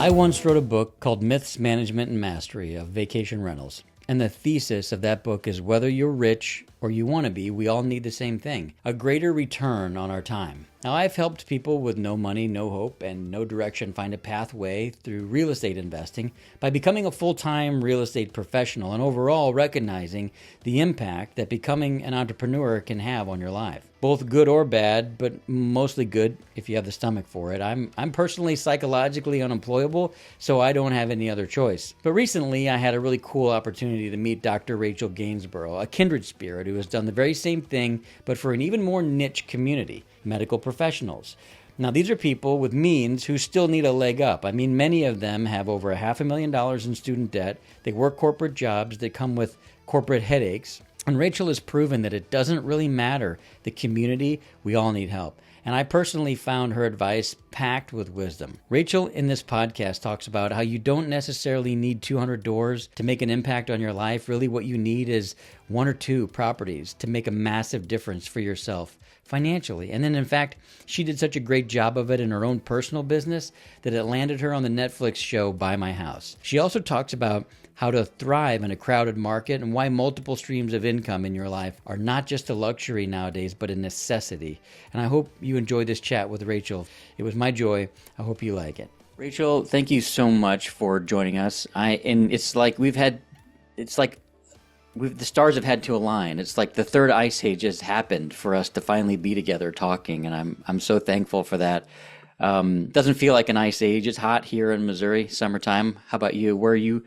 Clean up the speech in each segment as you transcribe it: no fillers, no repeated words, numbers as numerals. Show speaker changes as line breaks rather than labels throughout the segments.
I once wrote a book called Myths, Management, and Mastery of Vacation Rentals. And the thesis of that book is whether you're rich or you want to be, we all need the same thing, a greater return on our time. Now, I've helped people with no money, no hope, and no direction find a pathway through real estate investing by becoming a full-time real estate professional and overall recognizing the impact that becoming an entrepreneur can have on your life. Both good or bad, but mostly good if you have the stomach for it. I'm personally psychologically unemployable, so I don't have any other choice. But recently, I had a really cool opportunity to meet Dr. Rachael Gainsbrugh, a kindred spirit who has done the very same thing, but for an even more niche community, medical professionals. Now, these are people with means who still need a leg up. I mean, many of them have over $500,000 in student debt. They work corporate jobs that come with corporate headaches. And Rachael has proven that it doesn't really matter the community, we all need help. And I personally found her advice packed with wisdom. Rachael in this podcast talks about how you don't necessarily need 200 doors to make an impact on your life. Really what you need is one or two properties to make a massive difference for yourself financially. And then in fact, she did such a great job of it in her own personal business that it landed her on the Netflix show Buy My House. She also talks about how to thrive in a crowded market and why multiple streams of income in your life are not just a luxury nowadays, but a necessity. And I hope you enjoyed this chat with Rachael. It was my joy. I hope you like it. Rachael, thank you so much for joining us. The stars have had to align. It's like the third ice age has happened for us to finally be together talking, and I'm so thankful for that. Doesn't feel like an ice age. It's hot here in Missouri, summertime. How about you?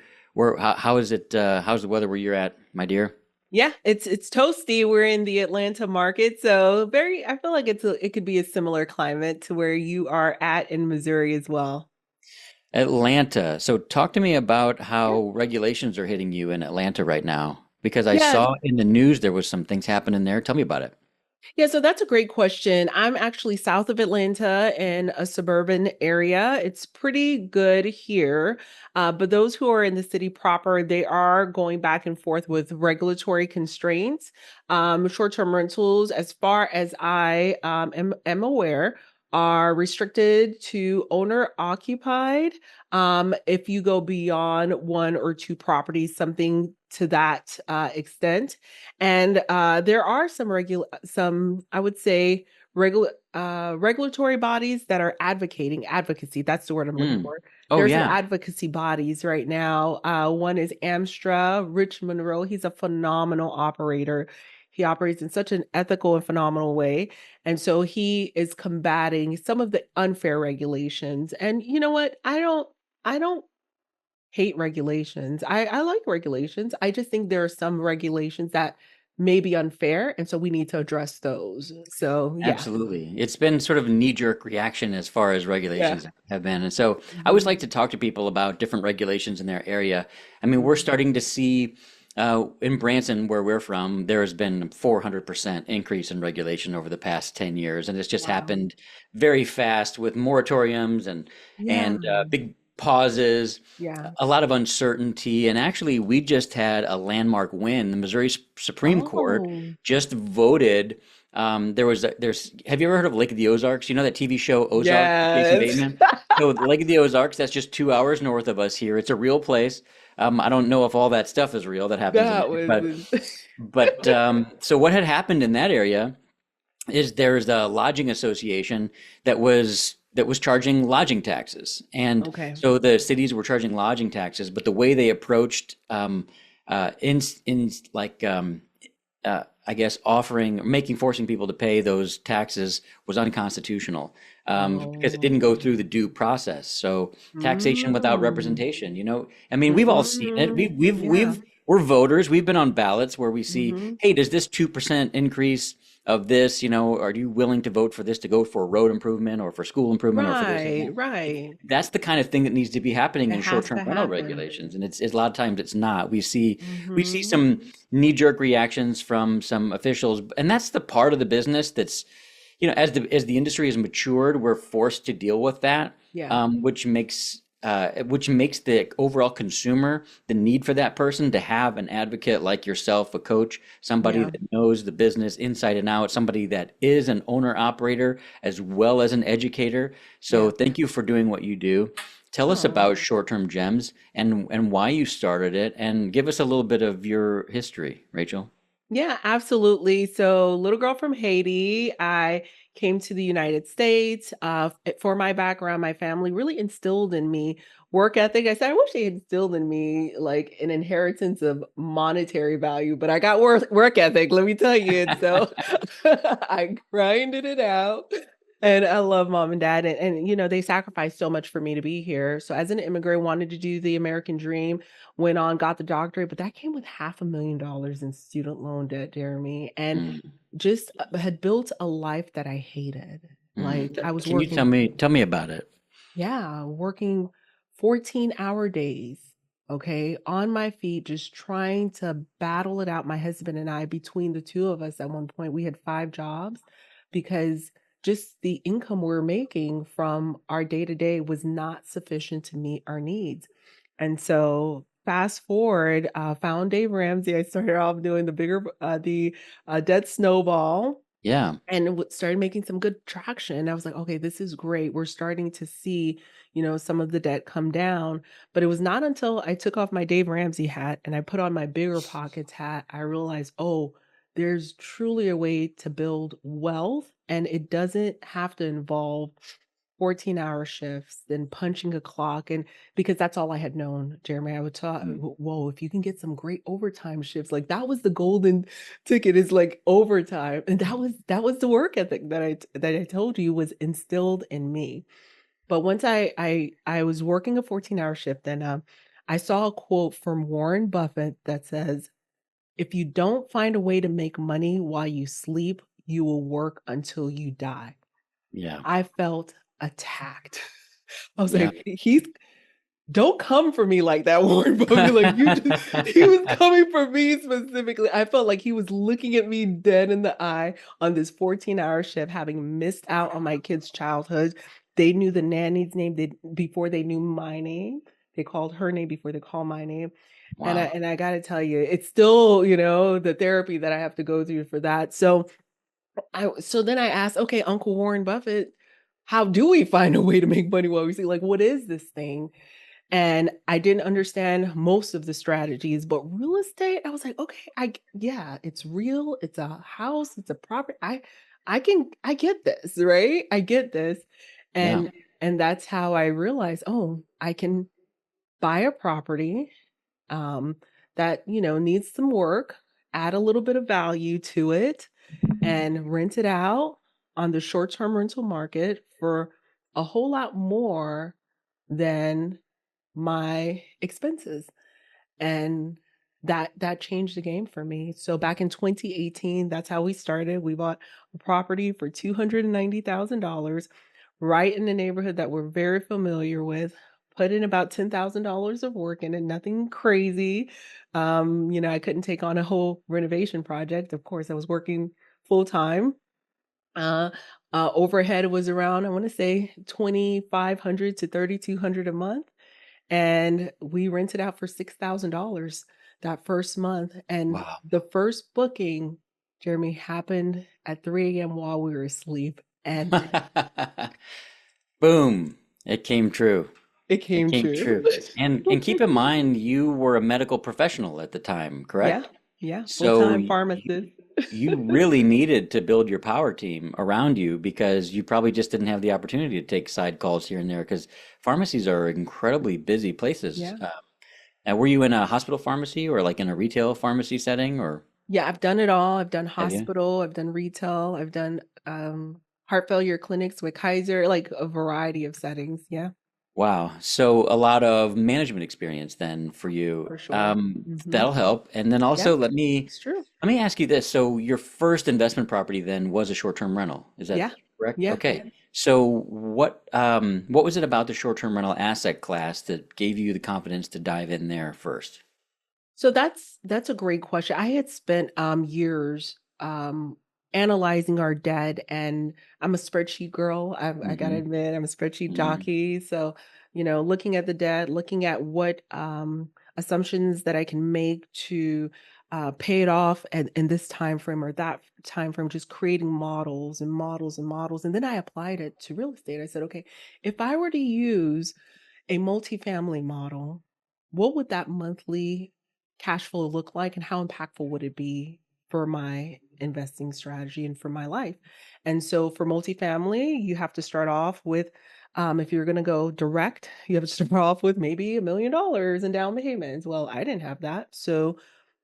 How is it? How's the weather where you're at, my dear?
Yeah, it's toasty. We're in the Atlanta market, so I feel like it could be a similar climate to where you are at in Missouri as well.
Atlanta. So talk to me about how regulations are hitting you in Atlanta right now, because I
Yeah,
saw in the news there was some things happening there. Tell me about it.
yeah, so that's a great question. I'm actually south of Atlanta in a suburban area. It's pretty good here. But those who are in the city proper, they are going back and forth with regulatory constraints. Short-term rentals, as far as I am aware, are restricted to owner occupied. If you go beyond one or two properties, something to that extent. And there are some, I would say, regulatory bodies that are advocacy. That's the word I'm looking
Mm.
for.
Oh
There's some
yeah.
advocacy bodies right now. One is Amstra, Rich Monroe. He's a phenomenal operator. He operates in such an ethical and phenomenal way. And so he is combating some of the unfair regulations. And you know what? I don't hate regulations. I like regulations. I just think there are some regulations that may be unfair, and so we need to address those. So yeah.
Absolutely. It's been sort of a knee-jerk reaction as far as
Yeah.
regulations have been. And so I always
Mhm.
like to talk to people about different regulations in their area. I mean, we're
Mhm.
starting to see in Branson, where we're from, there has been 400% increase in regulation over the past 10 years. And it's just
Wow.
happened very fast with moratoriums
Yeah.
and big pauses,
Yeah.
a lot of uncertainty. And actually, we just had a landmark win. The Missouri Supreme Court
Oh.
just voted. Have you ever heard of Lake of the Ozarks? You know that TV show Ozark with Jason
Yes.
Bateman? So the Lake of the Ozarks, that's just 2 hours north of us here. It's a real place. I don't know if all that stuff is real that happens in
That
there, but
was
so what had happened in that area is there's a lodging association that was charging lodging taxes, and
okay.
so the cities were charging lodging taxes, but the way they approached in like I guess forcing people to pay those taxes was unconstitutional because it didn't go
Oh.
through the due process. So taxation without
Mm.
representation, I mean, we've all seen it.
Mhm. Yeah.
We're voters. We've been on ballots where we see,
Mhm.
hey, does this 2% increase of this, are you willing to vote for this to go for road improvement or for school improvement or for this and
Right,
that?
right.
That's the kind of thing that needs to be happening
It
in
has
short-term
to
rental
happen.
regulations, and it's a lot of times it's not. We see
Mhm.
some knee-jerk reactions from some officials, and that's the part of the business that's, as the industry has matured, we're forced to deal with that,
Yeah.
which makes which makes the overall consumer, the need for that person to have an advocate like yourself, a coach, somebody
Yeah.
that knows the business inside and out, somebody that is an owner operator as well as an educator. So
Yeah.
thank you for doing what you do. Tell us
Oh.
about Short-Term Gems and why you started it, and give us a little bit of your history, Rachel.
Yeah, absolutely. So, little girl from Haiti, I came to the United States. For my background, my family really instilled in me work ethic. I said, I wish they had instilled in me like an inheritance of monetary value, but I got work ethic, let me tell you. And so I grinded it out. And I love mom and dad. And they sacrificed so much for me to be here. So, as an immigrant, wanted to do the American dream, went on, got the doctorate, but that came with $500,000 in student loan debt, Jeremy, and
Mm,
just had built a life that I hated. Like I was
Can you
working,
tell me about it?
yeah, working 14-hour days, okay, on my feet, just trying to battle it out. My husband and I, between the two of us, at one point, we had 5 jobs because just the income we are making from our day to day was not sufficient to meet our needs. And so fast forward, found Dave Ramsey. I started off doing the dead snowball
Yeah.
and started making some good traction. I was like, okay, this is great. We're starting to see, some of the debt come down. But it was not until I took off my Dave Ramsey hat and I put on my bigger pockets hat, I realized, oh, there's truly a way to build wealth and it doesn't have to involve 14-hour shifts, then punching a clock, and because that's all I had known, Jeremy, I would talk,
Mm.
whoa, if you can get some great overtime shifts, like that was the golden ticket is like overtime. And that was the work ethic that I told you was instilled in me. But once I was working a 14-hour shift, and I saw a quote from Warren Buffett that says, if you don't find a way to make money while you sleep, you will work until you die.
Yeah.
I felt attacked. I was
Yeah.
like, he's don't come for me like that, Warren Buffett. Like he was coming for me specifically. I felt like he was looking at me dead in the eye on this 14-hour shift, having missed out on my kids' childhood. They knew the nanny's name before they knew my name. They called her name before they called my name. And I
Wow.
and I gotta tell you, it's still, the therapy that I have to go through for that. So then I asked, okay, Uncle Warren Buffett, how do we find a way to make money while we see? Like, what is this thing? And I didn't understand most of the strategies, but real estate, I was like, okay, yeah, it's real. It's a house. It's a property. I get this, right? I get this,
Yeah.
and that's how I realized, oh, I can buy a property um, that needs some work, add a little bit of value to it, and rent it out on the short-term rental market for a whole lot more than my expenses. And that changed the game for me. So back in 2018, that's how we started. We bought a property for $290,000 right in the neighborhood that we're very familiar with. Put in about $10,000 of work in it, nothing crazy. I couldn't take on a whole renovation project. Of course, I was working full time. Uh, Overhead was around, I want to say 2,500 to 3,200 a month, and we rented out for $6,000 that first month. And
Wow.
the first booking, Jeremy, happened at 3 a.m. while we were asleep, and
Boom. It came true.
it
It
came
came
true.
true. And keep in mind you were a medical professional at the time,
Yeah,
correct?
yeah,
So
full-time pharmacist.
you really needed to build your power team around you because you probably just didn't have the opportunity to take side calls here and there because pharmacies are incredibly busy places.
Yeah.
And were you in a hospital pharmacy or like in a retail pharmacy setting or
Yeah, I've done it all. I've done
have you?
hospital, I've done retail, I've done heart failure clinics with Kaiser, like a variety of settings. Yeah,
Wow. So a lot of management experience then for you.
for sure.
That'll help. And then
Yeah,
also
it's true.
let me ask you this. So your first investment property then was a short-term rental. Is that
Yeah,
correct?
yeah.
Okay. So what was it about the short-term rental asset class that gave you the confidence to dive in there first?
So that's a great question. I had spent years analyzing our debt, and I'm a spreadsheet girl. I gotta
Hmm.
admit, I'm a spreadsheet
Hmm.
jockey. So looking at the debt, looking at what assumptions that I can make to pay it off in this time frame or that time frame, just creating models and models and models. And then I applied it to real estate. I said, okay, if I were to use a multifamily model, what would that monthly cash flow look like and how impactful would it be for my investing strategy and for my life? And so for multifamily, you have to start off with, if you're going to go direct, you have to start off with maybe $1 million in down payments. Well, I didn't have that. So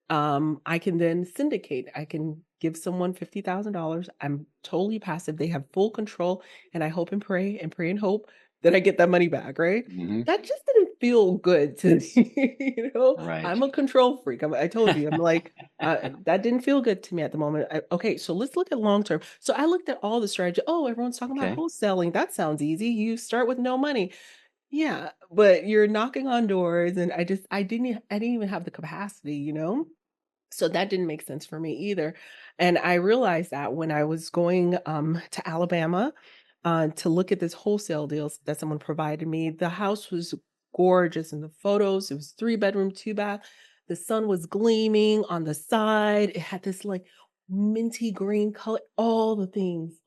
I can then syndicate. I can give someone $50,000. I'm totally passive. They have full control, and I hope and pray and hope that I get that money back, right?
Hmm.
That just didn't feel good to me.
Right.
I'm a control freak. I told you, I'm like, that didn't feel good to me at the moment. Okay, so let's look at long term. So I looked at all the strategy. Oh, everyone's talking about
Okay.
wholesaling. That sounds easy. You start with no money. Yeah, but you're knocking on doors, and I didn't even have the capacity. So that didn't make sense for me either. And I realized that when I was going to Alabama to look at this wholesale deals that someone provided me, the house was gorgeous in the photos. It was 3 bedroom, 2 bath. The sun was gleaming on the side. It had this like minty green color, all the things,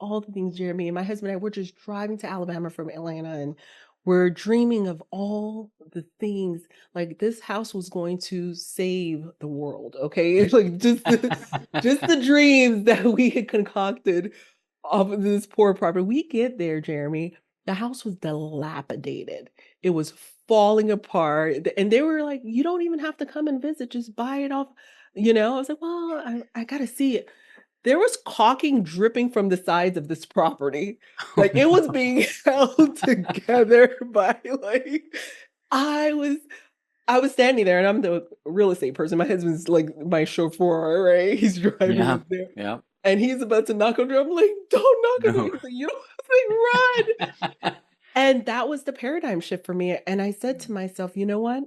Jeremy. And my husband and I were just driving to Alabama from Atlanta, and we're dreaming of all the things like this house was going to save the world, okay? Like just the dreams that we had concocted off of this poor property. We get there, Jeremy. The house was dilapidated. It was falling apart. And they were like, you don't even have to come and visit, just buy it off. I was like, well, I gotta see it. There was caulking dripping from the sides of this property.
Oh
Like it was
no.
being held together by like I was I was standing there and I'm the real estate person. My husband's like my chauffeur, right? He's driving
Yeah.
us there.
Yeah.
And he's about to knock on the door. I'm like, don't knock on the door.
No.
He's like, you don't have to run. And that was the paradigm shift for me. And I said to myself, you know what?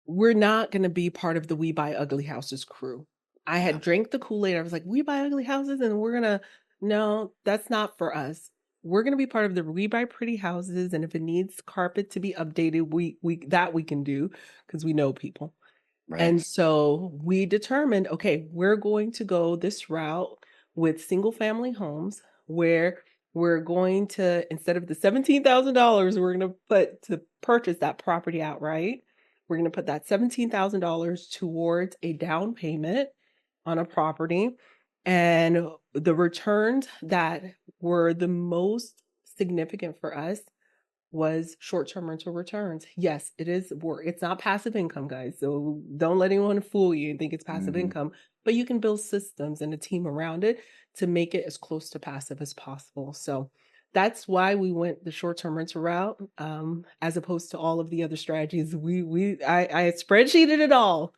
We're not going to be part of the We Buy Ugly Houses crew. I
Yeah.
had drank the Kool-Aid. I was like, we buy ugly houses and we're going to, no, that's not for us. We're going to be part of the We Buy Pretty Houses. And if it needs carpet to be updated, we can do because we know people.
Right.
And so we determined, okay, we're going to go this route with single family homes where we're going to, instead of the $17,000 we're going to put to purchase that property outright, we're going to put that $17,000 towards a down payment on a property. And the returns that were the most significant for us was short-term rental returns. Yes, it is work. It's not passive income, guys. So don't let anyone fool you and think it's passive
Hmm.
income, but you can build systems and a team around it to make it as close to passive as possible. So that's why we went the short-term rental route, as opposed to all of the other strategies. I spreadsheeted it all,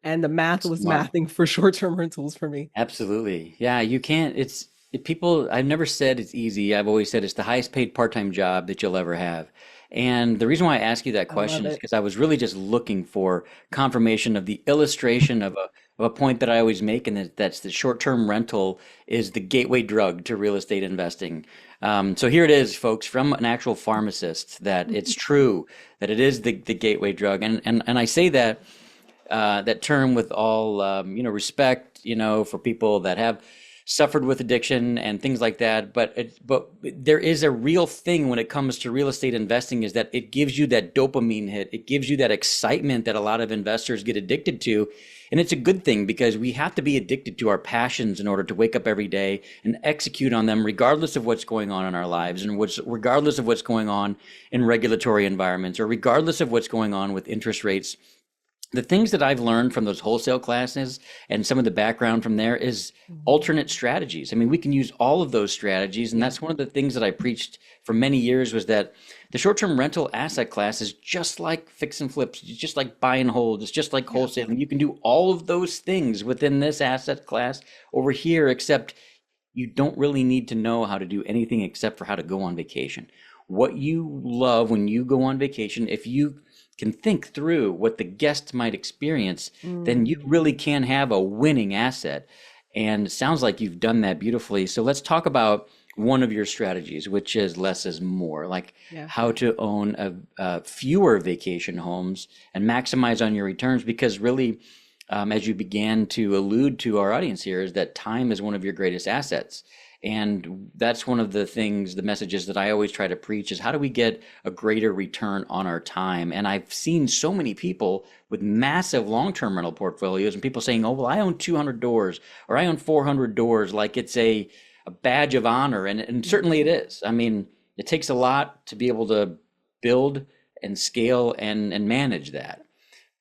and the math was
Smart.
mathing for short-term rentals for me.
Absolutely. Yeah, you can't, people, I've never said it's easy. I've always said it's the highest paid part-time job that you'll ever have. And the reason why I ask you that
I love
question is
it.
because I was really just looking for confirmation of the illustration of a point that I always make, and that's the short-term rental is the gateway drug to real estate investing. So here it is, folks, from an actual pharmacist, that it's true that it is the gateway drug. And I say that that term with all respect, for people that have suffered with addiction and things like that. But there is a real thing when it comes to real estate investing, is that it gives you that dopamine hit. It gives you that excitement that a lot of investors get addicted to. And it's a good thing, because we have to be addicted to our passions in order to wake up every day and execute on them, regardless of what's going on in our lives, and regardless of what's going on in regulatory environments, or regardless of what's going on with interest rates. The things that I've learned from those wholesale classes and some of the background from there is
Mhm.
alternate strategies. I mean, we can use all of those strategies. And
Yeah.
that's one of the things that I preached for many years, was that the short-term rental asset class is just like fix and flips. It's just like buy and hold. It's just like
Yeah.
wholesaling. You can do all of those things within this asset class over here, except you don't really need to know how to do anything except for how to go on vacation. What you love when you go on vacation, if you can think through what the guest might experience, then you
Mhm.
really can have a winning asset. And it sounds like you've done that beautifully. So let's talk about one of your strategies, which is less is more, like
Yeah.
how to own fewer vacation homes and maximize on your returns. Because really, as you began to allude to our audience here, is that time is one of your greatest assets. And that's one of the things, the messages that I always try to preach is how do we get a greater return on our time? And I've seen so many people with massive long-term rental portfolios and people saying, oh, well, I own 200 doors or I own 400 doors, like it's a badge of honor. And certainly it is. I mean, it takes a lot to be able to build and scale and manage that.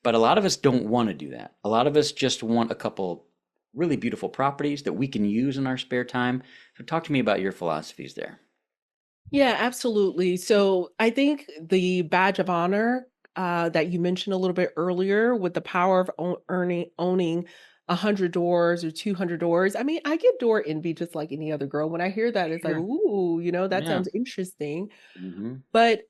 But a lot of us don't want to do that. A lot of us just want a couple really beautiful properties that we can use in our spare time. So talk to me about your philosophies there.
Yeah, absolutely. So I think the badge of honor that you mentioned a little bit earlier with the power of owning 100 doors or 200 doors. I mean, I get door envy just like any other girl. When I hear that, it's like,
Sure.
ooh, that
Yeah.
sounds interesting.
Hmm.
But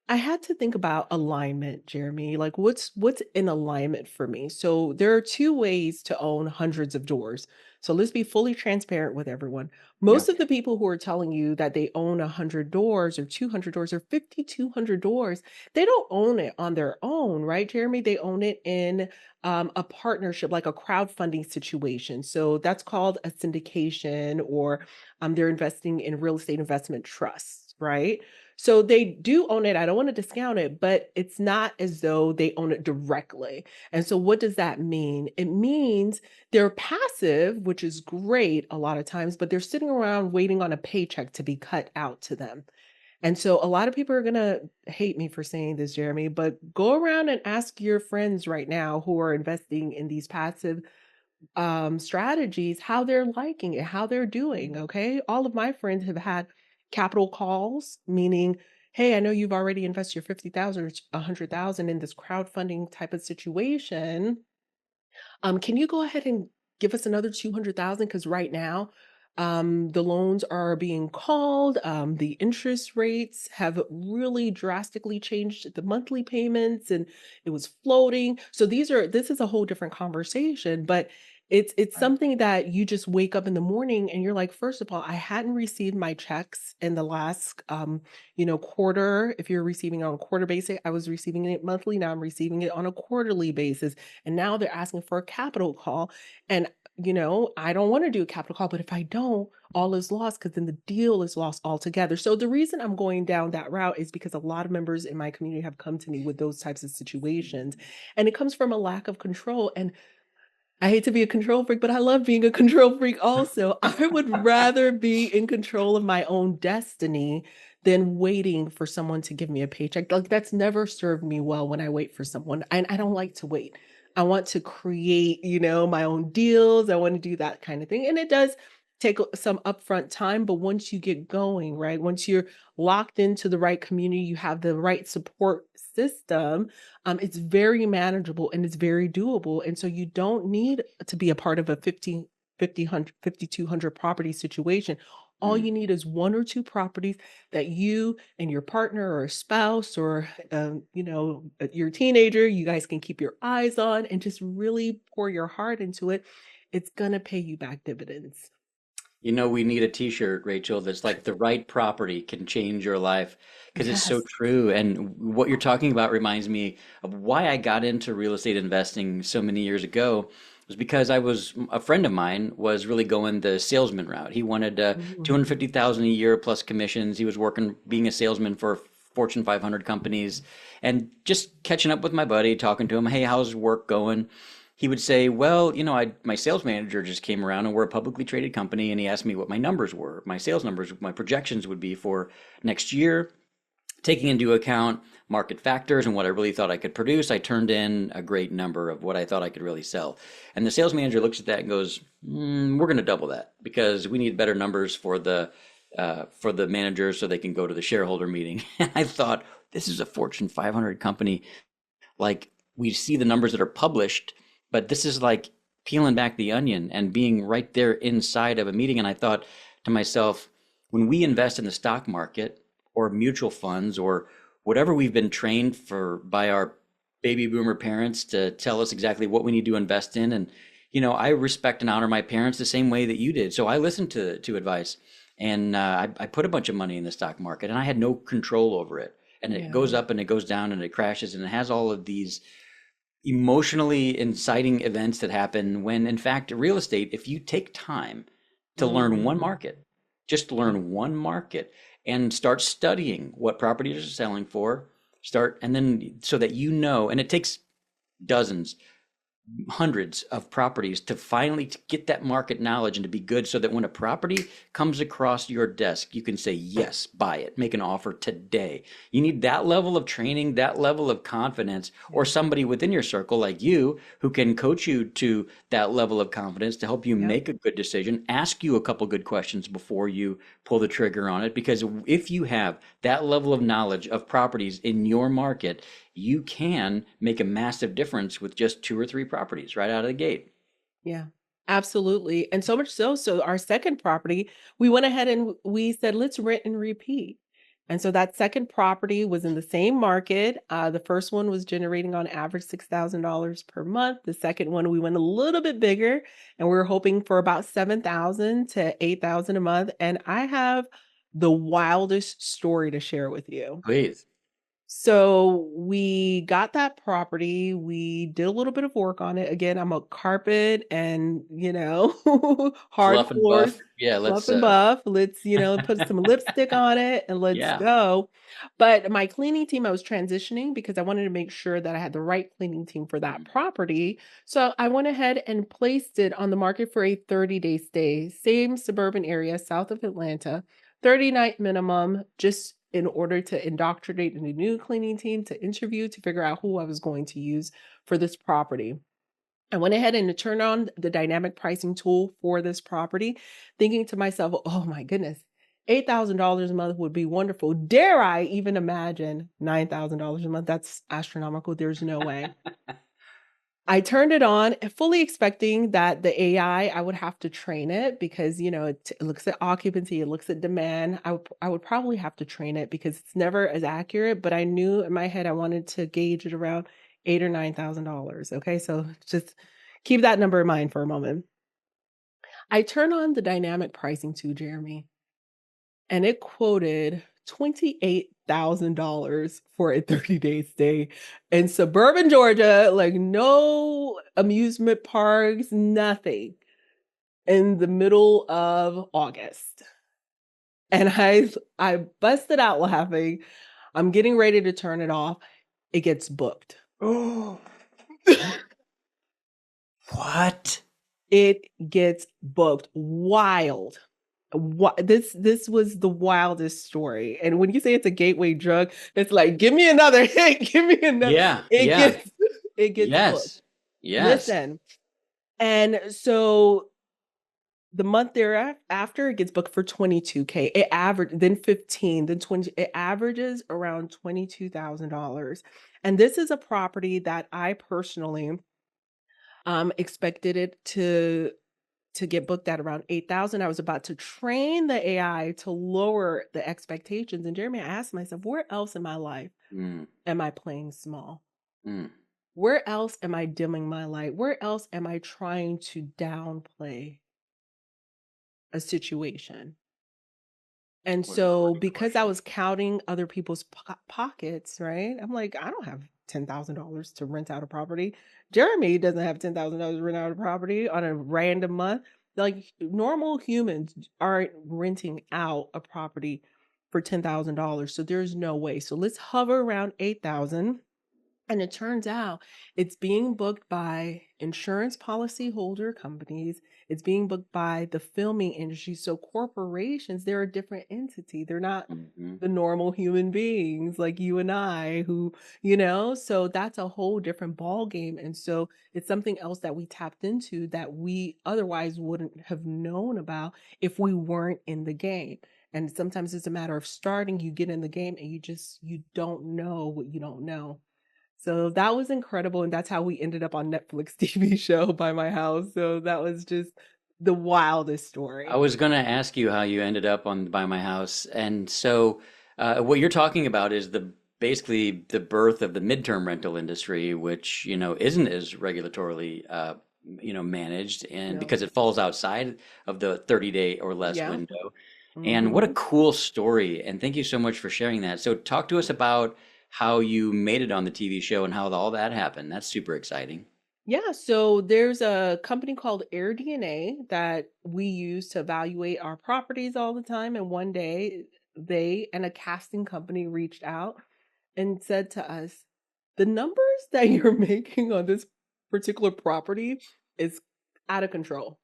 I had to think about alignment, Jeremy. Like what's in alignment for me? So there are two ways to own hundreds of doors. So let's be fully transparent with everyone.
Yeah.
Most of the people who are telling you that they own 100 doors or 200 doors or 5,200 doors, they don't own it on their own, right, Jeremy? They own it in a partnership, like a crowdfunding situation. So that's called a syndication, or they're investing in real estate investment trusts, right? So they do own it. I don't want to discount it, but it's not as though they own it directly. And so what does that mean? It means they're passive, which is great a lot of times, but they're sitting around waiting on a paycheck to be cut out to them. And so a lot of people are going to hate me for saying this, Jeremy, but go around and ask your friends right now who are investing in these passive strategies, how they're liking it, how they're doing. Okay. All of my friends have had capital calls, meaning, hey, I know you've already invested your 50,000 or 100,000 in this crowdfunding type of situation. Can you go ahead and give us another 200,000? Because right now, the loans are being called. The interest rates have really drastically changed the monthly payments, and it was floating. So this is a whole different conversation, but it's
Right.
something that you just wake up in the morning and you're like, first of all, I hadn't received my checks in the last quarter. If you're receiving it on a quarter basis, I was receiving it monthly. Now I'm receiving it on a quarterly basis. And now they're asking for a capital call. And, I don't want to do a capital call, but if I don't, all is lost because then the deal is lost altogether. So the reason I'm going down that route is because a lot of members in my community have come to me with those types of situations. And it comes from a lack of control. And I hate to be a control freak, but I love being a control freak also. I would rather be in control of my own destiny than waiting for someone to give me a paycheck. Like that's never served me well when I wait for someone. And I don't like to wait. I want to create, my own deals. I want to do that kind of thing. And it does take some upfront time, but once you get going, right? Once you're locked into the right community, you have the right support system, it's very manageable and it's very doable. And so you don't need to be a part of a 5,200 property situation. All
Mm.
you need is one or two properties that you and your partner or a spouse or, your teenager, you guys can keep your eyes on and just really pour your heart into it. It's going to pay you back dividends.
You know, we need a t-shirt, Rachel, that's like the right property can change your life because it's so
Yes.
true. And what you're talking about reminds me of why I got into real estate investing so many years ago was because a friend of mine was really going the salesman route. He wanted
Mhm.
250,000 a year plus commissions. He was working being a salesman for Fortune 500 companies and just catching up with my buddy, talking to him, "Hey, how's work going?" He would say, "Well, my sales manager just came around and we're a publicly traded company and he asked me what my numbers were, my sales numbers, my projections would be for next year, taking into account market factors and what I really thought I could produce. I turned in a great number of what I thought I could really sell." And the sales manager looks at that and goes, "We're going to double that because we need better numbers for the managers so they can go to the shareholder meeting." And I thought, this is a Fortune 500 company. Like we see the numbers that are published, but this is like peeling back the onion and being right there inside of a meeting. And I thought to myself, when we invest in the stock market or mutual funds or whatever we've been trained for by our baby boomer parents to tell us exactly what we need to invest in, and I respect and honor my parents the same way that you did. So I listened to advice, and I put a bunch of money in the stock market, and I had no control over it. And it
Yeah.
goes up and it goes down and it crashes, and it has all of these emotionally inciting events that happen when, in fact, real estate, if you take time to learn one
Mm.
market, just learn one market and start studying what properties are selling for, start, and then so that and it takes dozens, hundreds of properties to finally to get that market knowledge and to be good so that when a property comes across your desk, you can say, yes, buy it, make an offer today. You need that level of training, that level of confidence, or
Yeah.
somebody within your circle like you who can coach you to that level of confidence to help you
Yep.
make a good decision, ask you a couple good questions before you pull the trigger on it. Because if you have that level of knowledge of properties in your market, you can make a massive difference with just two or three properties right out of the gate.
Yeah, absolutely. And so much so our second property, we went ahead and we said, let's rent and repeat. And so that second property was in the same market. The first one was generating on average $6,000 per month. The second one, we went a little bit bigger and we were hoping for about 7,000 to 8,000 a month. And I have the wildest story to share with you.
Please.
So we got that property. We did a little bit of work on it. Again, I'm a carpet and, hard
Fluff and
floors,
buff. Yeah,
fluff
let's
and buff. Let's, put some lipstick on it and let's
yeah.
go. But my cleaning team, I was transitioning because I wanted to make sure that I had the right cleaning team for that property. So I went ahead and placed it on the market for a 30-day stay, same suburban area south of Atlanta, 30-night minimum, just in order to indoctrinate the new cleaning team, to interview, to figure out who I was going to use for this property. I went ahead and turned on the dynamic pricing tool for this property, thinking to myself, oh my goodness, $8,000 a month would be wonderful. Dare I even imagine $9,000 a month? That's astronomical. There's no way. I turned it on, fully expecting that the AI, I would have to train it because, it looks at occupancy, it looks at demand. I would probably have to train it because it's never as accurate, but I knew in my head I wanted to gauge it around 8 or $9,000. Okay, so just keep that number in mind for a moment. I turn on the dynamic pricing to Jeremy, and it quoted $28,000 for a 30-day stay in suburban Georgia, like no amusement parks, nothing, in the middle of August. And I busted out laughing. I'm getting ready to turn it off. It gets booked.
Oh, what?
It gets booked. Wild. This was the wildest story. And when you say it's a gateway drug, it's like, give me another hit, give me another.
Yeah,
It
yeah.
gets it gets booked.
Yes. Yes.
Listen. And so the month thereafter, it gets booked for 22K. It averaged then 15, then 20. It averages around $22,000. And this is a property that I personally expected it to get booked at around 8,000. I was about to train the AI to lower the expectations. And Jeremy, I asked myself, where else in my life
Mm,
am I playing small?
mm.
Where else am I dimming my light? Where else am I trying to downplay a situation? And
What a
so
great
because I
question.
was counting other people's pockets, right? I'm like, I don't have $10,000 to rent out a property. Jeremy doesn't have $10,000 to rent out a property on a random month. Like normal humans aren't renting out a property for $10,000. So there's no way. So let's hover around 8,000. And it turns out it's being booked by insurance policy holder companies. It's being booked by the filming industry. So corporations, they're a different entity. They're not
Hmm.
the normal human beings like you and I who, so that's a whole different ball game. And so it's something else that we tapped into that we otherwise wouldn't have known about if we weren't in the game. And sometimes it's a matter of starting, you get in the game and you don't know what you don't know. So that was incredible, and that's how we ended up on Netflix TV show By My House, so that was just the wildest
I
story.
was going to ask you how you ended up on By My House. And so, what you're talking about is basically the birth of the midterm rental industry, which, isn't as regulatorily managed, and
Yeah.
because it falls outside of the 30-day or less
Yeah.
window. And what a
Hmm.
cool story. And thank you so much for sharing that. So talk to us about how you made it on the TV show and how all that happened. That's super exciting.
Yeah, so there's a company called AirDNA that we use to evaluate our properties all the time. And one day they and a casting company reached out and said to us, the numbers that you're making on this particular property is out of control.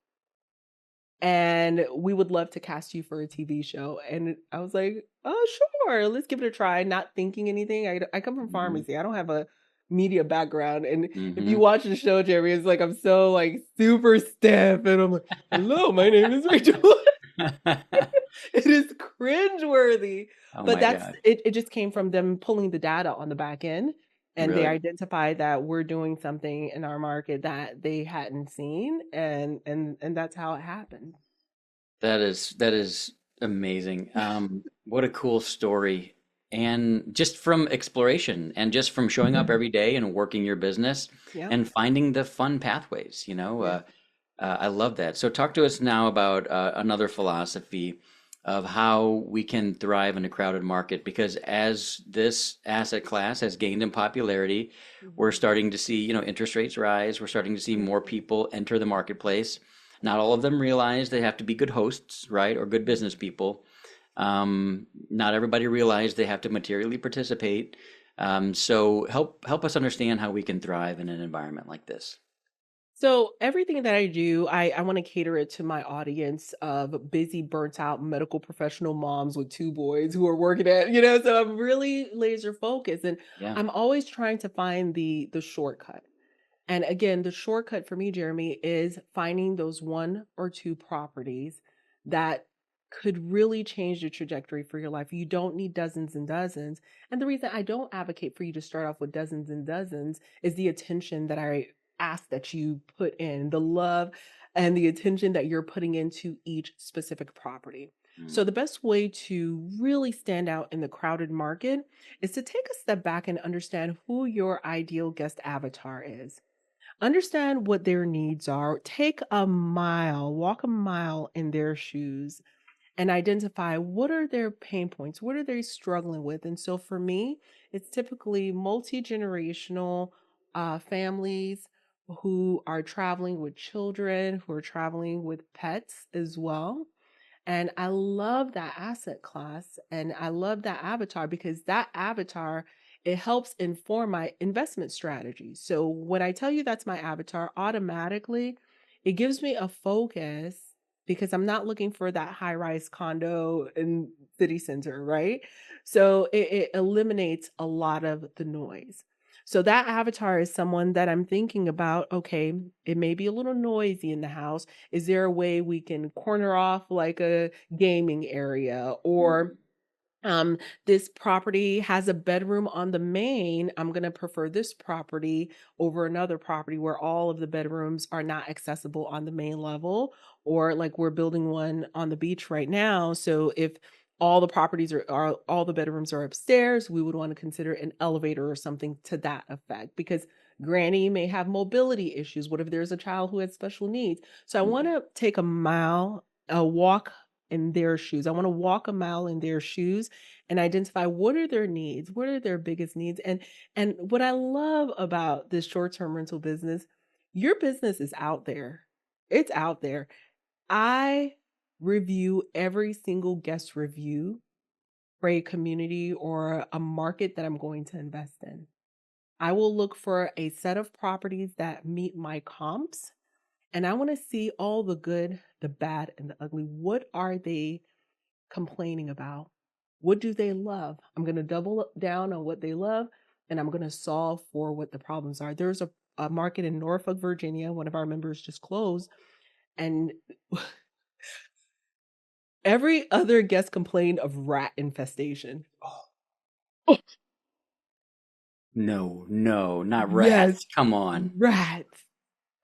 And we would love to cast you for a TV show. And I was like, oh, sure, let's give it a try. Not thinking anything. I come from
Hmm.
pharmacy. I don't have a media background. And if you
Hmm.
watch the show, Jeremy, it's like I'm so like super stiff. And I'm like, hello, my name is Rachel. It is cringeworthy.
Oh
But
my
that's
God.
it just came from them pulling the data on the back end. And they
Really?
identified that we're doing something in our market that they hadn't seen. And that's how it happened.
That is amazing. What a cool story. And just from exploration and just from showing up every day and working your business
Yeah.
and finding the fun pathways,
Yeah.
I love that. So talk to us now about another philosophy of how we can thrive in a crowded market, because as this asset class has gained in popularity, we're
Mhm.
starting to see, interest rates rise. We're starting to see more
Mhm.
people enter the marketplace. Not all of them realize they have to be good hosts, right, or good business people. Not everybody realize they have to materially participate. So help us understand how we can thrive in an environment like this.
So everything that I do, I want to cater it to my audience of busy, burnt out medical professional moms with two boys who are working so I'm really laser focused and
Yeah.
I'm always trying to find the shortcut. And again, the shortcut for me, Jeremy, is finding those one or two properties that could really change the trajectory for your life. You don't need dozens and dozens. And the reason I don't advocate for you to start off with dozens and dozens is the attention that I ask that you put in, the love and the attention that you're putting into each specific property. So,
Mm.
the best way to really stand out in the crowded market is to take a step back and understand who your ideal guest avatar is. Understand what their needs are. Take a mile, walk a mile in their shoes and identify what are their pain points, what are they struggling with. And so for me, it's typically multi-generational families who are traveling with children, who are traveling with pets as well. And I love that asset class and I love that avatar because that avatar, it helps inform my investment strategy. So when I tell you that's my avatar, automatically it gives me a focus because I'm not looking for that high rise condo in city center, right? So it eliminates a lot of the noise. So that avatar is someone that I'm thinking about. Okay, it may be a little noisy in the house. Is there a way we can corner off like a gaming area or
Mm.
um, this property has a bedroom on the main. I'm going to prefer this property over another property where all of the bedrooms are not accessible on the main level, or like we're building one on the beach right now. So if all the properties are all the bedrooms are upstairs, we would want to consider an elevator or something to that effect because granny may have mobility issues. What if there's a child who has special needs? So I want
Mhm.
to take a walk in their shoes. I want to walk a mile in their shoes and identify what are their needs, what are their biggest needs. And what I love about this short-term rental business, your business is out there. It's out there. I review every single guest review for a community or a market that I'm going to invest in. I will look for a set of properties that meet my comps and I want to see all the good, the bad, and the ugly. What are they complaining about? What do they love? I'm going to double down on what they love and I'm going to solve for what the problems are. There's a market in Norfolk, Virginia. One of our members just closed, and every other guest complained of rat infestation. Oh,
No, no, not
yes,
rats. Come on.
rats.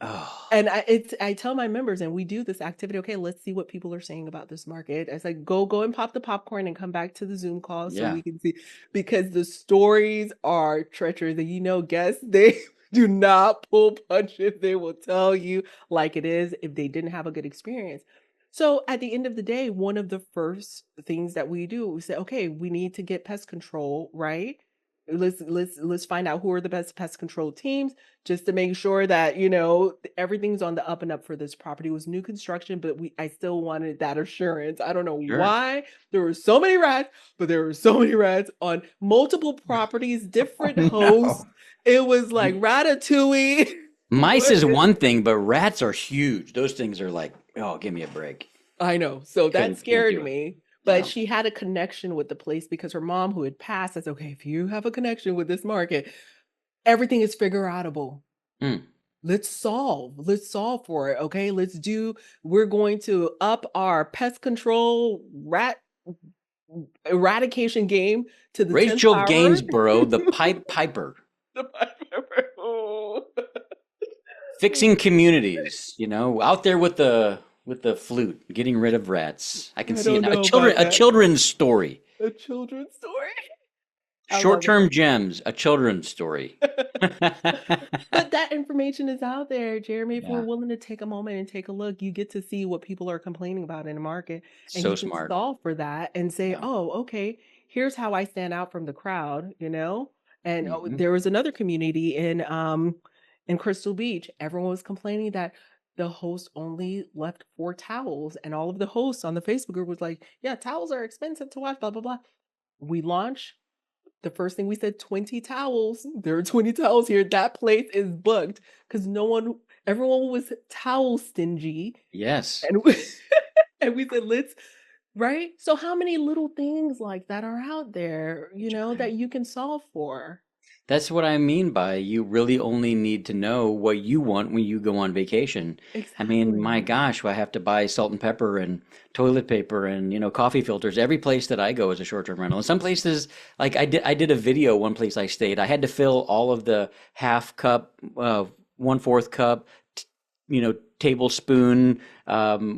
Oh,
And I tell my members, and we do this activity. Okay, let's see what people are saying about this market. I said, go and pop the popcorn and come back to the Zoom call so
yeah.
we can see because the stories are treacherous. And guests, they Do not pull punches. They will tell you like it is if they didn't have a good experience. So at the end of the day, one of the first things that we do, we say, okay, we need to get pest control, right? Let's find out who are the best pest control teams just to make sure that, everything's on the up and up for this property. It was new construction, but I still wanted that assurance. I don't know
Sure.
why there were so many rats, but there were so many rats on multiple properties, different
Oh,
hosts.
no.
It was like Ratatouille.
Mice is one thing, but rats are huge. Those things are like, oh, give me a break.
I know. So that
Can't
scared
do it.
me. But
No.
she had a connection with the place because her mom, who had passed, says, okay, if you have a connection with this market, everything is figure outable.
Mm.
Let's solve for it. Okay. We're going to up our pest control rat eradication game to the 10th
Rachel
power.
Gainsborough, the Pied Piper,
The Piper. Oh.
fixing communities. Out there with the flute, getting rid of rats. I can
I
see it
don't
now.
know about
A
that.
children's story.
A children's story. I love it.
Short-term gems, a children's story.
But that information is out there, Jeremy. If we're
Yeah,
willing to take a moment and take a look, you get to see what people are complaining about in the market, and
so
you can
smart.
solve for that and say,
Yeah.
"Oh, okay, here's how I stand out from the crowd," you know? And
Hmm.
there was another community in Crystal Beach. Everyone was complaining that the host only left 4 towels, and all of the hosts on the Facebook group was like, "Yeah, towels are expensive to wash, blah blah blah." We launch the first thing we said, 20 towels. There are 20 towels here. That place is booked because everyone was towel stingy.
Yes.
And we, and we said, right? So how many little things like that are out there, that you can solve for?
That's what I mean by you really only need to know what you want when you go on vacation. I mean, my
Exactly.
gosh, I have to buy salt and pepper and toilet paper and, coffee filters. Every place that I go is a short-term rental. And some places, like I did a video one place I stayed. I had to fill all of the half cup, 1/4 cup, tablespoon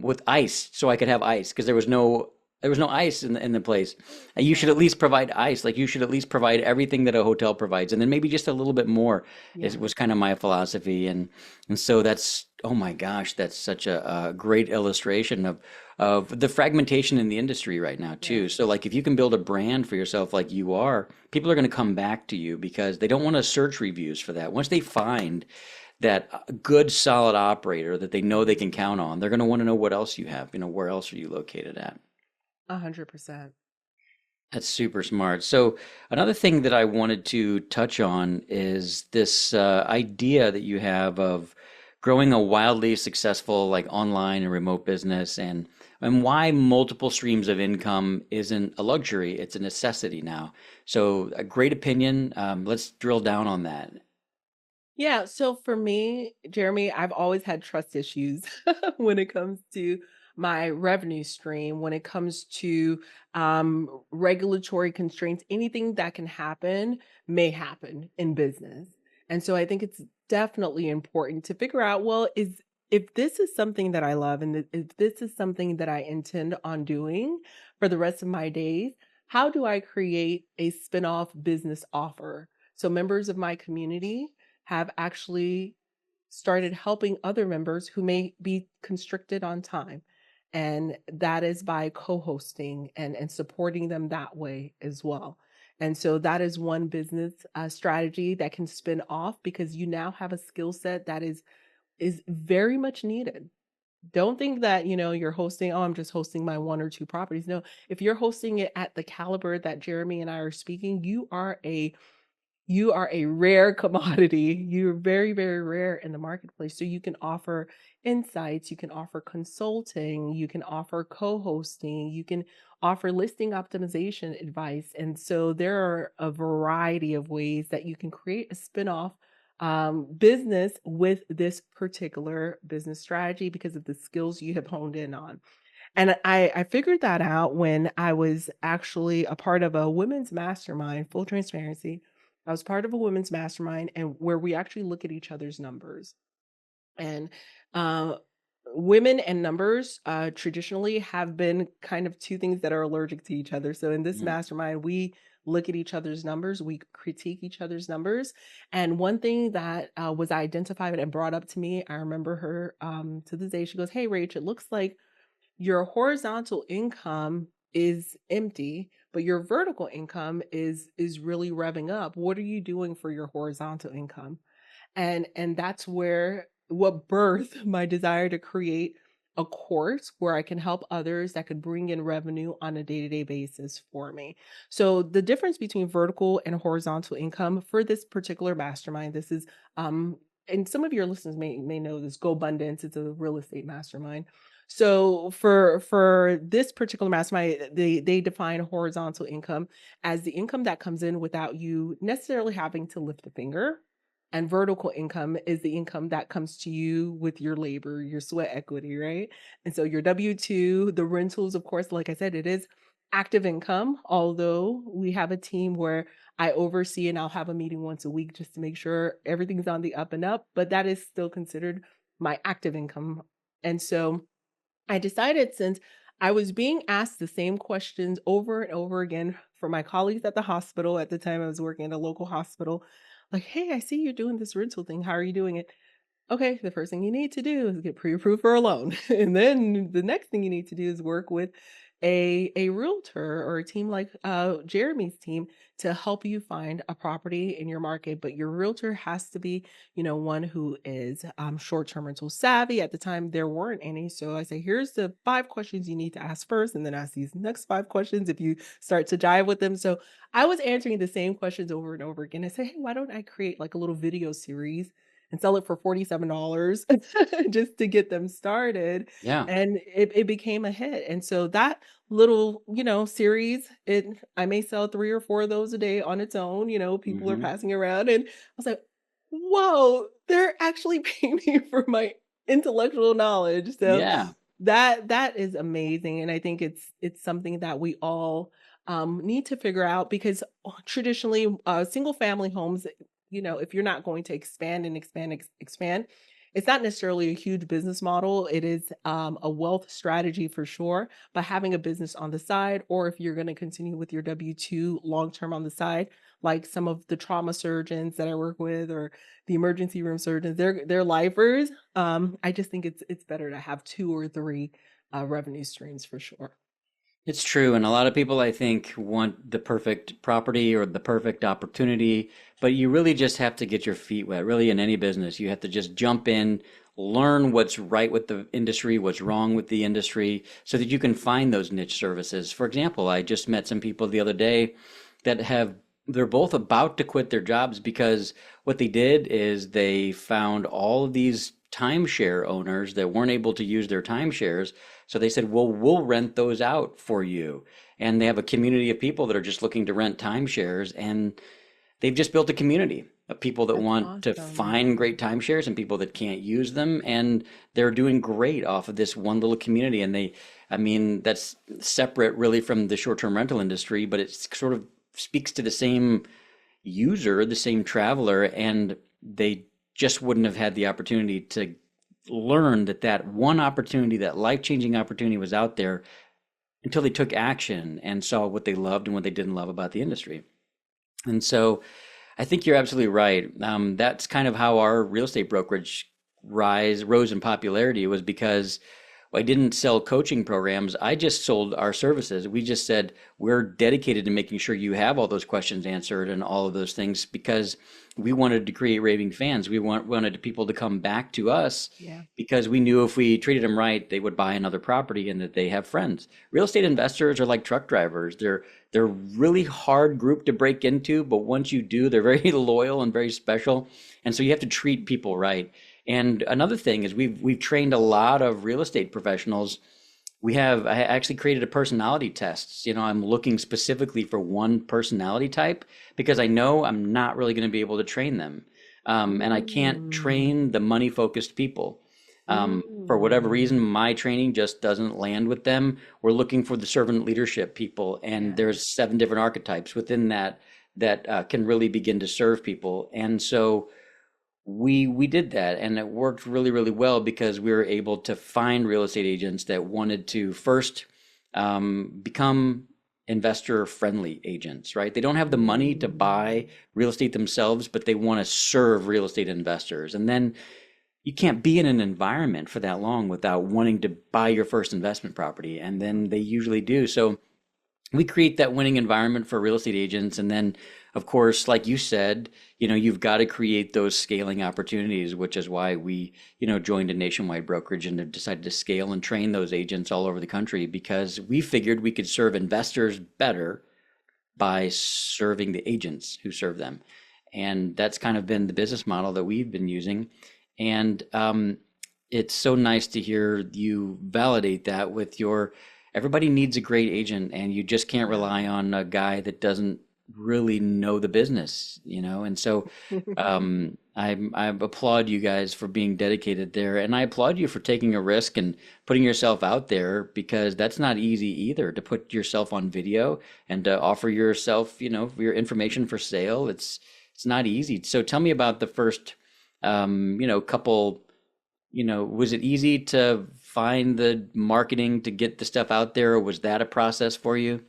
with ice so I could have ice because there was no ice in the place. And you should at
Yeah.
least provide ice. Like you should at least provide everything that a hotel provides, and then maybe just a little bit more is
Yeah.
was kind of my philosophy. And so that's oh my gosh, that's such a great illustration of the fragmentation in the industry right now too.
Yes.
So like if you can build a brand for yourself like you are, people are going to come back to you because they don't want to search reviews for that. Once they find that good solid operator that they know they can count on, they're going to want to know what else you have, where else are you located at.
100%.
That's super smart. So another thing that I wanted to touch on is this idea that you have of growing a wildly successful like online and remote business, and why multiple streams of income isn't a luxury, it's a necessity now. So a great opinion. Let's drill down on that.
Yeah, so for me, Jeremy, I've always had trust issues when it comes to my revenue stream, when it comes to regulatory constraints. Anything that can happen may happen in business. And so I think it's definitely important to figure out, well, if this is something that I love and if this is something that I intend on doing for the rest of my days, how do I create a spin-off business offer? So members of my community have actually started helping other members who may be constricted on time. And that is by co-hosting and supporting them that way as well. And so that is one business strategy that can spin off because you now have a skill set that is very much needed. Don't think that, you're hosting, oh, I'm just hosting my 1 or 2 properties. No, if you're hosting it at the caliber that Jeremy and I are speaking, you are a rare commodity. You're very, very rare in the marketplace. So you can offer insights, you can offer consulting, you can offer co-hosting, you can offer listing optimization advice. And so there are a variety of ways that you can create a spin-off business with this particular business strategy because of the skills you have honed in on. And I figured that out when I was actually a part of a women's mastermind, full transparency. I was part of a women's mastermind and where we actually look at each other's numbers. And uh, women and numbers traditionally have been kind of two things that are allergic to each other. So in this
Mm.
mastermind, we look at each other's numbers, we critique each other's numbers. And one thing that was identified and brought up to me, I remember her to this day, she goes, "Hey, Rach, it looks like your horizontal income is empty, but your vertical income is really revving up. What are you doing for your horizontal income?" And that's where what birthed my desire to create a course where I can help others that could bring in revenue on a day-to-day basis for me. So the difference between vertical and horizontal income for this particular mastermind, this is and some of your listeners may know this, Go Abundance. It's a real estate mastermind. So for this particular mastermind, they define horizontal income as the income that comes in without you necessarily having to lift a finger, and vertical income is the income that comes to you with your labor, your sweat equity, right? And so your W-2, the rentals, of course, like I said, it is active income, although we have a team where I oversee and I'll have a meeting once a week just to make sure everything's on the up and up, but that is still considered my active income. And so I decided, since I was being asked the same questions over and over again from my colleagues at the hospital, at the time I was working at a local hospital, like, "Hey, I see you're doing this rental thing. How are you doing it?" Okay, the first thing you need to do is get pre-approved for a loan. And then the next thing you need to do is work with a realtor or a team like Jeremy's team to help you find a property in your market. But your realtor has to be, one who is short-term rental savvy. At the time, there weren't any. So I say, here's the 5 questions you need to ask first, and then ask these next 5 questions if you start to jive with them. So I was answering the same questions over and over again. I said, hey, why don't I create like a little video series and sell it for $47 just to get them started.
Yeah.
And it became a hit. And so that little, series, I may sell 3 or 4 of those a day on its own. People are
Hmm.
passing around. And I was like, whoa, they're actually paying me for my intellectual knowledge. So
Yeah.
that is amazing, and I think it's something that we all need to figure out, because traditionally, single family homes, if you're not going to expand and expand, it's not necessarily a huge business model. It is a wealth strategy for sure, but having a business on the side, or if you're going to continue with your W-2 long term on the side, like some of the trauma surgeons that I work with, or the emergency room surgeons, they're lifers. I just think it's better to have 2 or 3 revenue streams for sure.
It's true. And a lot of people, I think, want the perfect property or the perfect opportunity, but you really just have to get your feet wet. Really, in any business, you have to just jump in, learn what's right with the industry, what's wrong with the industry, so that you can find those niche services. For example, I just met some people the other day that they're both about to quit their jobs because what they did is they found all of these timeshare owners that weren't able to use their timeshares. So they said, well, we'll rent those out for you. And they have a community of people that are just looking to rent timeshares. And they've just built a community of people that
That's
want to
awesome.
find great timeshares and people that can't use them. And they're doing great off of this one little community. And I mean, that's separate really from the short-term rental industry, but it sort of speaks to the same user, the same traveler, and they just wouldn't have had the opportunity to learn that one opportunity, that life-changing opportunity was out there until they took action and saw what they loved and what they didn't love about the industry. And so I think you're absolutely right. That's kind of how our real estate brokerage rose in popularity, was because I didn't sell coaching programs. I just sold our services. We just said, we're dedicated to making sure you have all those questions answered and all of those things, because we wanted to create raving fans. We wanted people to come back to us
Yeah.
because we knew if we treated them right, they would buy another property and that they have friends. Real estate investors are like truck drivers. They're really hard group to break into, but once you do, they're very loyal and very special. And so you have to treat people right. And another thing is we've trained a lot of real estate professionals. I actually created a personality test. I'm looking specifically for one personality type because I know I'm not really going to be able to train them. And I can't
Mm.
train the money focused people. For whatever reason,
Mm.
my training just doesn't land with them. We're looking for the servant leadership people, and
Yeah.
there's 7 different archetypes within that can really begin to serve people. And so we did that, and it worked really, really well because we were able to find real estate agents that wanted to first become investor friendly agents, right? They don't have the money to buy real estate themselves, but they want to serve real estate investors. And then you can't be in an environment for that long without wanting to buy your first investment property. And then they usually do. So we create that winning environment for real estate agents. And then, of course, like you said, you've got to create those scaling opportunities, which is why we, joined a nationwide brokerage and have decided to scale and train those agents all over the country because we figured we could serve investors better by serving the agents who serve them. And that's kind of been the business model that we've been using. And it's so nice to hear you validate that with everybody needs a great agent, and you just can't rely on a guy that doesn't really know the business, And so I applaud you guys for being dedicated there, and I applaud you for taking a risk and putting yourself out there because that's not easy either to put yourself on video and to offer yourself, your information for sale. It's not easy. So tell me about the first, couple. Was it easy to find the marketing to get the stuff out there, or was that a process for you?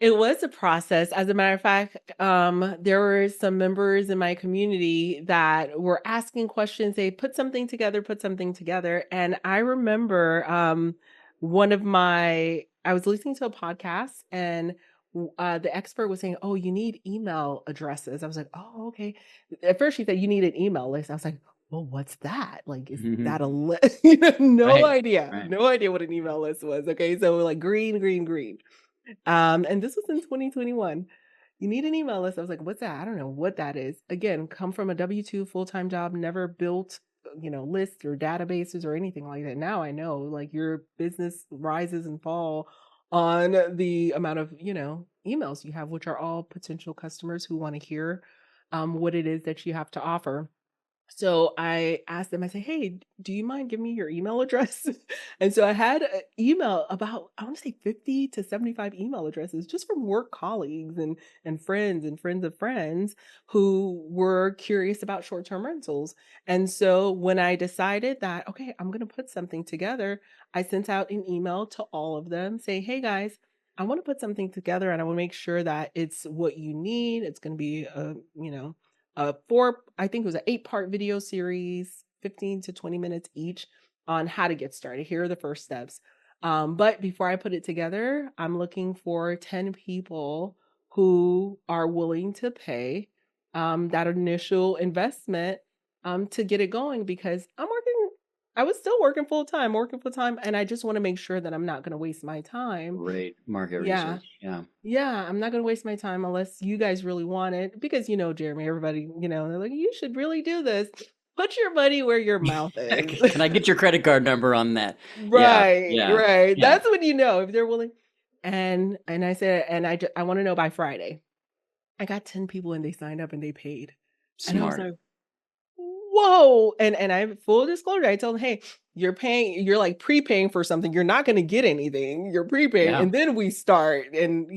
It was a process. As a matter of fact, there were some members in my community that were asking questions. They put something together, put something together. And I remember I was listening to a podcast and the expert was saying, "Oh, you need email addresses." I was like, "Oh, okay." At first, she said, "You need an email list." I was like, "Well, what's that? Like, is that a list?" No
Right,
idea.
right.
No idea what an email list was. Okay. So, like, green, green, green. And this was in 2021. You need an email list. I was like, what's that? I don't know what that is. Again, come from a W-2 full-time job, never built, lists or databases or anything like that. Now I know like your business rises and fall on the amount of, emails you have, which are all potential customers who want to hear what it is that you have to offer. So I asked them, I said, "Hey, do you mind giving me your email address?" And so I had an email about, I want to say 50 to 75 email addresses just from work colleagues and friends of friends who were curious about short-term rentals. And so when I decided that, okay, I'm going to put something together, I sent out an email to all of them saying, "Hey guys, I want to put something together and I want to make sure that it's what you need. It's going to be I think it was an 8-part video series, 15 to 20 minutes each on how to get started. Here are the first steps. But before I put it together, I'm looking for 10 people who are willing to pay that initial investment to get it going because I was still working full time, and I just want to make sure that I'm not going to waste my time.
Great market
Yeah.
research. Yeah.
Yeah, I'm not gonna waste my time unless you guys really want it because, Jeremy, everybody, they're like, "You should really do this." Put your money where your mouth is.
Can I get your credit card number on that? Yeah,
Right,
yeah,
right.
yeah.
That's when you know if they're willing. And I said, and I want to know by Friday. I got 10 people and they signed up and they paid. And I was
Smart.
like, whoa. And I full disclosure, I told them, hey, you're like prepaying for something. You're not gonna get anything. You're prepaying.
Yeah.
And then we start. And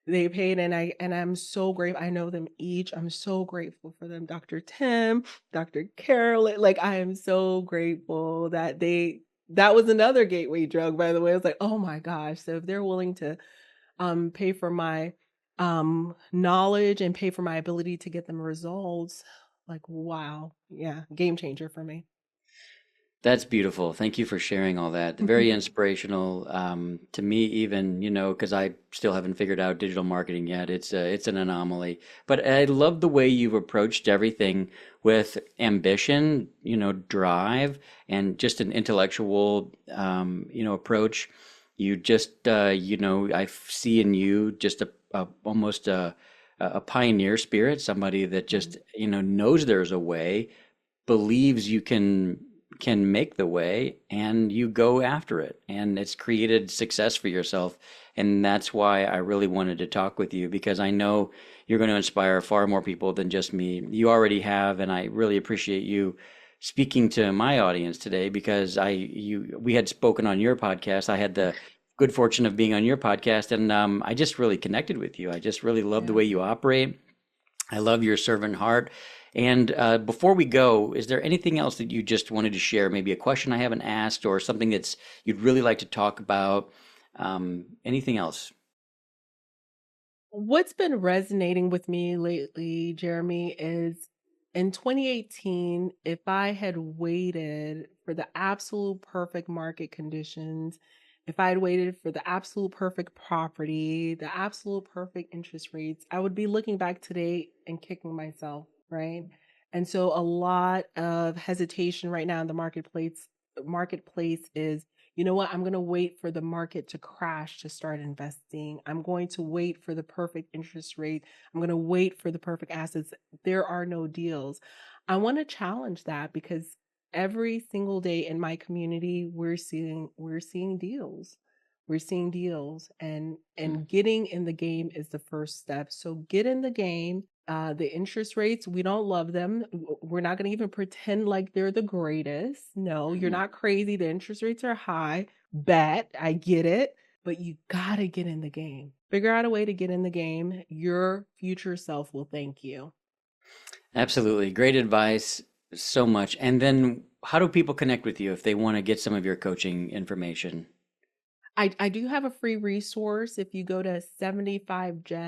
they paid and I'm so grateful. I know them each. I'm so grateful for them. Dr. Tim, Dr. Carolyn. Like I am so grateful that was another gateway drug, by the way. I was like, oh my gosh. So if they're willing to pay for my knowledge and pay for my ability to get them results, like wow. Yeah, game changer for me.
That's beautiful. Thank you for sharing all that. Very inspirational to me, even, because I still haven't figured out digital marketing yet. It's an anomaly. But I love the way you've approached everything with ambition, drive, and just an intellectual, approach. You just, I see in you just almost a pioneer spirit, somebody that just, knows there's a way, believes you can make the way, and you go after it, and it's created success for yourself. And that's why I really wanted to talk with you, because I know you're going to inspire far more people than just me. You already have, and I really appreciate you speaking to my audience today, because we had spoken on your podcast. I had the good fortune of being on your podcast, and I just really connected with you. I just really love the
Yeah.
way you operate. I love your servant heart. And before we go, is there anything else that you just wanted to share? Maybe a question I haven't asked, or something that's you'd really like to talk about? Anything else?
What's been resonating with me lately, Jeremy, is in 2018, if I had waited for the absolute perfect market conditions, if I had waited for the absolute perfect property, the absolute perfect interest rates, I would be looking back today and kicking myself, right? And so a lot of hesitation right now in the marketplace is, you know what? I'm going to wait for the market to crash to start investing. I'm going to wait for the perfect interest rate. I'm going to wait for the perfect assets. There are no deals. I want to challenge that because every single day in my community we're seeing deals. We're seeing deals, and getting in the game is the first step. So get in the game. The interest rates, we don't love them. We're not going to even pretend like they're the greatest. No, you're
Mhm.
not crazy. The interest rates are high. Bet, I get it. But you got to get in the game. Figure out a way to get in the game. Your future self will thank you.
Absolutely. Great advice. So much. And then how do people connect with you if they want to get some of your coaching information?
I do have a free resource. If you go to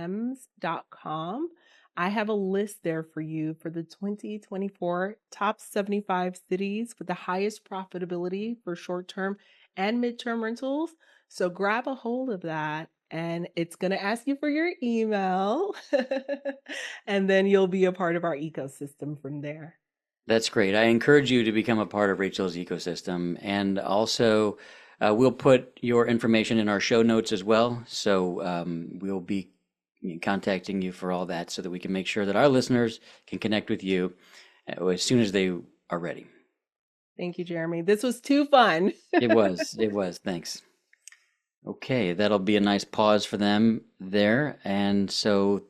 75gems.com, I have a list there for you for the 2024 top 75 cities with the highest profitability for short-term and midterm rentals. So grab a hold of that, and it's going to ask you for your email. And then you'll be a part of our ecosystem from there.
That's great. I encourage you to become a part of Rachel's ecosystem. And also, we'll put your information in our show notes as well. So we'll be contacting you for all that so that we can make sure that our listeners can connect with you as soon as they are ready.
Thank you, Jeremy. This was too fun.
It was. It was. Thanks. Okay, that'll be a nice pause for them there. And so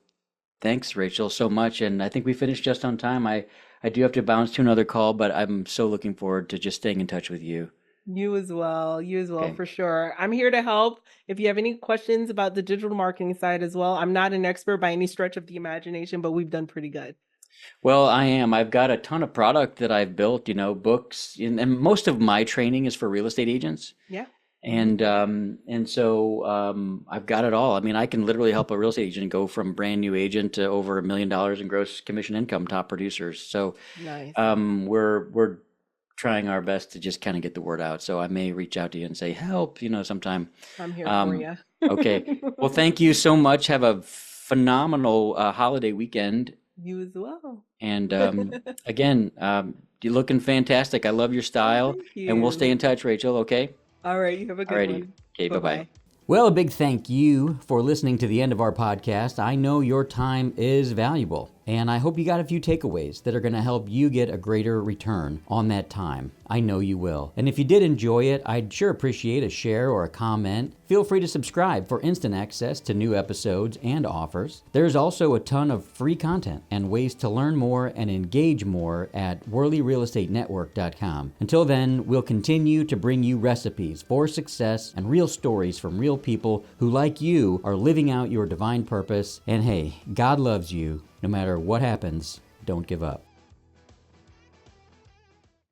thanks, Rachel, so much. And I think we finished just on time. I do have to bounce to another call, but I'm so looking forward to just staying in touch with you.
You as well,
Okay.
for sure. I'm here to help. If you have any questions about the digital marketing side as well, I'm not an expert by any stretch of the imagination, but we've done pretty good.
Well, I am. I've got a ton of product that I've built, books, and most of my training is for real estate agents.
Yeah.
And so I've got it all. I mean, I can literally help a real estate agent go from brand new agent to over $1 million in gross commission income, top producers. So
Nice.
we're trying our best to just kind of get the word out. So I may reach out to you and say, help, sometime.
I'm here for
Um,
you.
okay. Well, thank you so much. Have a phenomenal holiday weekend.
You as well.
And again, you're looking fantastic. I love your
Oh,
style,
thank
and we'll stay
you.
in touch, Rachel. Okay.
All right, you have a good
Alrighty.
one.
Okay. Bye bye.
Bye-bye.
Well, a big thank you for listening to the end of our podcast. I know your time is valuable, and I hope you got a few takeaways that are going to help you get a greater return on that time. I know you will. And if you did enjoy it, I'd sure appreciate a share or a comment. Feel free to subscribe for instant access to new episodes and offers. There's also a ton of free content and ways to learn more and engage more at worleyrealestateenetwork.com. Until then, we'll continue to bring you recipes for success and real stories from real people who, like you, are living out your divine purpose. And hey, God loves you. No matter what happens, don't give up.